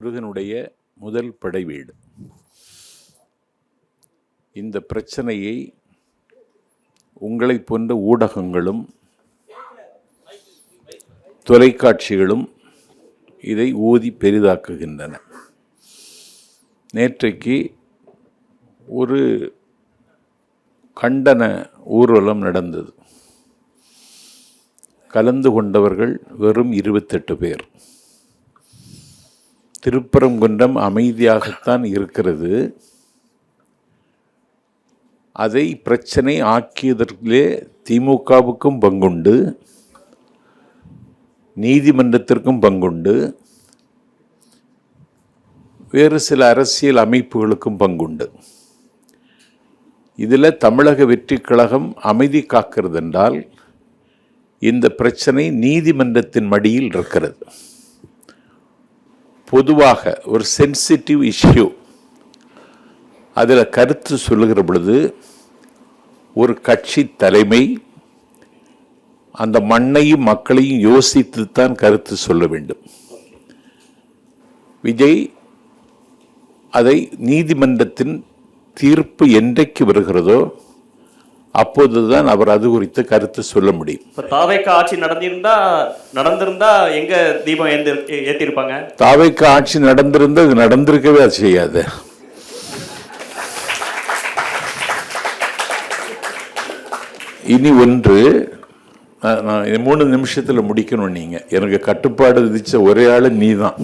முருகனுடைய முதல் படை வீடு. இந்த பிரச்சனையை உங்களைப் போன்ற ஊடகங்களும் தொலைக்காட்சிகளும் இதை ஊதி பெரிதாக்குகின்றன. நேற்றைக்கு ஒரு கண்டன ஊர்வலம் நடந்தது. கலந்து கொண்டவர்கள் வெறும் 28 பேர். திருப்பரங்குன்றம் அமைதியாகத்தான் இருக்கிறது. அதை பிரச்சனை ஆக்கியதற்கே திமுகவுக்கும் பங்குண்டு, நீதிமன்றத்திற்கும் பங்குண்டு, வேறு சில அரசியல் அமைப்புகளுக்கும் பங்குண்டு. இதில் தமிழக வெற்றி கழகம் அமைதி காக்கிறது என்றால் இந்த பிரச்சனை நீதிமன்றத்தின் மடியில் இருக்கிறது. பொதுவாக ஒரு சென்சிட்டிவ் இஷ்யூ, அதில் கருத்து சொல்லுகிற பொழுது ஒரு கட்சி தலைமை அந்த மண்ணையும் மக்களையும் யோசித்துத்தான் கருத்து சொல்ல வேண்டும். விஜய் அதை நீதிமன்றத்தின் தீர்ப்பு என்றைக்கு வருகிறதோ அப்போதுதான் அவர் அது குறித்து கருத்து சொல்ல முடியும். தாவேக்கா ஆட்சி நடந்திருந்தா எங்க தீபம் ஏத்திருப்பாங்க? தாவேக்கா ஆட்சி நடந்திருந்தா இது நடந்திருக்கவே அது செய்யாது. இனி ஒன்று, நான் 3 நிமிஷத்துல முடிக்கணும். நீங்க எனக்கு கட்டுப்பாடு விதிச்ச ஒரே ஆளு நீ தான்.